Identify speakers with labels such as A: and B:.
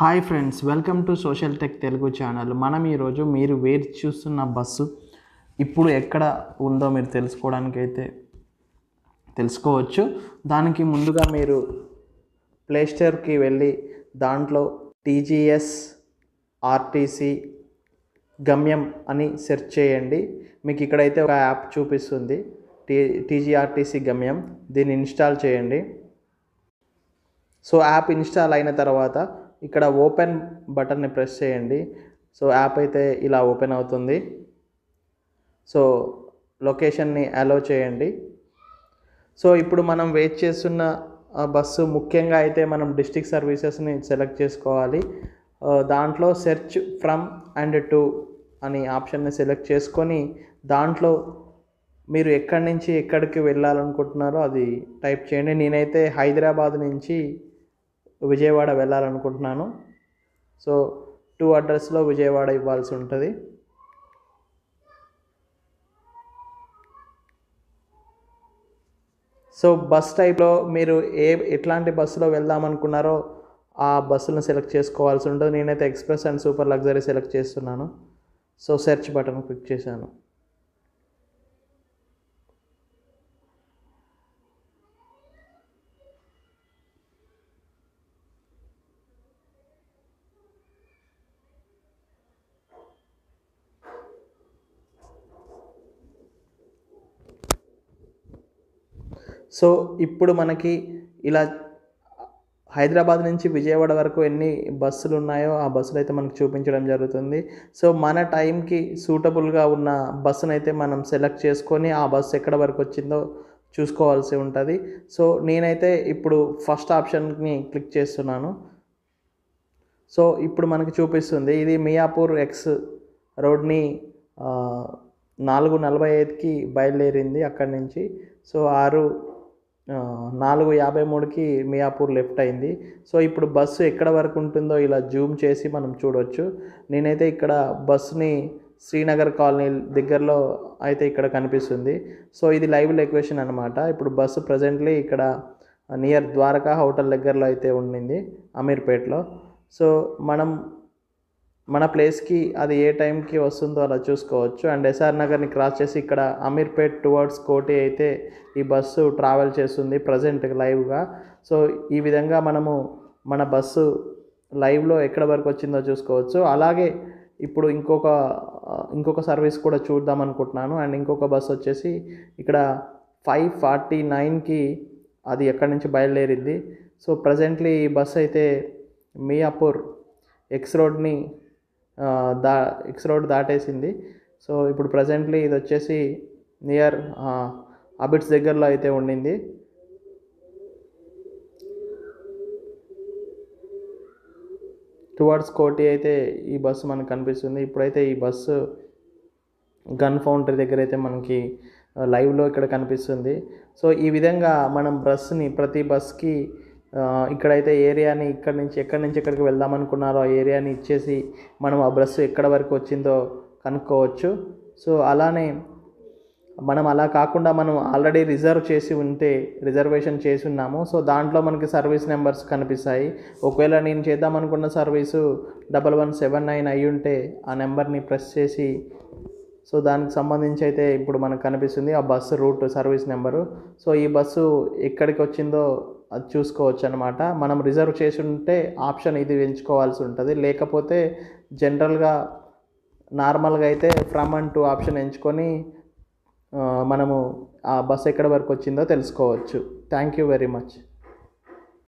A: Hi friends, welcome to social tech Telugu channel. మనం ఈరోజు మీరు వేచి చూస్తున్న బస్సు ఇప్పుడు ఎక్కడ ఉందో మీరు తెలుసుకోవచ్చు. దానికి ముందుగా మీరు ప్లేస్టోర్కి వెళ్ళి దాంట్లో టీజీఎస్ ఆర్టీసీ గమ్యం అని సెర్చ్ చేయండి. మీకు ఇక్కడైతే ఒక యాప్ చూపిస్తుంది, టీజీఆర్టీసీ గమ్యం. దీన్ని ఇన్స్టాల్ చేయండి. సో యాప్ ఇన్స్టాల్ అయిన తర్వాత ఇక్కడ ఓపెన్ బటన్ని ప్రెస్ చేయండి. సో యాప్ అయితే ఇలా ఓపెన్ అవుతుంది. సో లొకేషన్ని అలో చేయండి. సో ఇప్పుడు మనం వెయిట్ చేస్తున్న బస్సు ముఖ్యంగా అయితే మనం డిస్ట్రిక్ట్ సర్వీసెస్ని సెలెక్ట్ చేసుకోవాలి. దాంట్లో సెర్చ్ ఫ్రమ్ అండ్ టు అని ఆప్షన్ని సెలెక్ట్ చేసుకొని దాంట్లో మీరు ఎక్కడి నుంచి ఎక్కడికి వెళ్ళాలనుకుంటున్నారో అది టైప్ చేయండి. నేనైతే హైదరాబాద్ నుంచి విజయవాడ వెళ్ళాలనుకుంటున్నాను. సో 2 అడ్రస్లో విజయవాడ ఇవ్వాల్సి ఉంటుంది. సో బస్ టైప్లో మీరు ఎట్లాంటి బస్సులో వెళ్దామనుకున్నారో ఆ బస్సులను సెలెక్ట్ చేసుకోవాల్సి ఉంటుంది. నేనైతే express and super luxury select చేస్తున్నాను. సో సెర్చ్ బటన్ క్లిక్ చేశాను. సో ఇప్పుడు మనకి ఇలా హైదరాబాద్ నుంచి విజయవాడ వరకు ఎన్ని బస్సులు ఉన్నాయో ఆ బస్సులు అయితే మనకు చూపించడం జరుగుతుంది. సో మన టైంకి సూటబుల్గా ఉన్న బస్సును అయితే మనం సెలెక్ట్ చేసుకొని ఆ బస్సు ఎక్కడ వరకు వచ్చిందో చూసుకోవాల్సి ఉంటుంది. సో నేనైతే ఇప్పుడు ఫస్ట్ ఆప్షన్ని క్లిక్ చేస్తున్నాను. సో ఇప్పుడు మనకి చూపిస్తుంది, ఇది మియాపూర్ ఎక్స్ రోడ్ని 4:45కి బయలుదేరింది అక్కడి నుంచి. సో 4:53కి మియాపూర్ లెఫ్ట్ అయింది. సో ఇప్పుడు బస్సు ఎక్కడ వరకు ఉంటుందో ఇలా జూమ్ చేసి మనం చూడవచ్చు. నేనైతే ఇక్కడ బస్సుని శ్రీనగర్ కాలనీ దగ్గరలో అయితే ఇక్కడ కనిపిస్తుంది. సో ఇది లైవ్ లొకేషన్ అనమాట. ఇప్పుడు బస్సు ప్రజెంట్లీ ఇక్కడ నియర్ ద్వారకా హోటల్ దగ్గరలో అయితే ఉండింది, అమీర్పేట్లో. సో మన ప్లేస్కి అది ఏ టైంకి వస్తుందో అలా చూసుకోవచ్చు. అండ్ ఎస్ఆర్ నగర్ని క్రాస్ చేసి ఇక్కడ అమీర్పేట్ టువర్డ్స్ కోటి అయితే ఈ బస్సు ట్రావెల్ చేస్తుంది ప్రజెంట్ లైవ్గా. సో ఈ విధంగా మనము మన బస్సు లైవ్లో ఎక్కడ వరకు వచ్చిందో చూసుకోవచ్చు. అలాగే ఇప్పుడు ఇంకొక సర్వీస్ కూడా చూద్దాం అనుకుంటున్నాను. అండ్ ఇంకొక బస్సు వచ్చేసి ఇక్కడ 5:49కి అది ఎక్కడి నుంచి బయలుదేరింది. సో ప్రజెంట్లీ ఈ బస్సు అయితే మియాపూర్ ఎక్స్ రోడ్ దాటేసింది. సో ఇప్పుడు ప్రజెంట్లీ ఇది వచ్చేసి నియర్ అబిట్స్ దగ్గరలో అయితే ఉండింది. టువర్డ్స్ కోటి అయితే ఈ బస్సు మనకు కనిపిస్తుంది. ఇప్పుడైతే ఈ బస్సు గన్ ఫౌండరీ దగ్గర అయితే మనకి లైవ్లో ఇక్కడ కనిపిస్తుంది. సో ఈ విధంగా మనం ప్రతి బస్కి ఇక్కడైతే ఏరియాని ఎక్కడి నుంచి ఎక్కడికి వెళ్దామనుకున్నారో ఆ ఏరియాని ఇచ్చేసి మనం ఆ బస్సు ఎక్కడ వరకు వచ్చిందో కనుక్కోవచ్చు. సో అలానే మనం అలా కాకుండా మనం ఆల్రెడీ రిజర్వేషన్ చేసి ఉన్నాము. సో దాంట్లో మనకి సర్వీస్ నెంబర్స్ కనిపిస్తాయి. ఒకవేళ నేను చేద్దామనుకున్న సర్వీసు 1179 అయి ఉంటే ఆ నెంబర్ని ప్రెస్ చేసి సో దానికి సంబంధించి అయితే ఇప్పుడు మనకు కనిపిస్తుంది ఆ bus route service number. So ఈ బస్సు ఎక్కడికి వచ్చిందో అది చూసుకోవచ్చు అనమాట. మనం రిజర్వ్ చేసి ఉంటే ఆప్షన్ ఇది ఎంచుకోవాల్సి ఉంటుంది. లేకపోతే నార్మల్గా అయితే ఫ్రమ్ అండ్ టు ఆప్షన్ ఎంచుకొని మనము ఆ బస్సు ఎక్కడి వరకు వచ్చిందో తెలుసుకోవచ్చు. Thank you very much.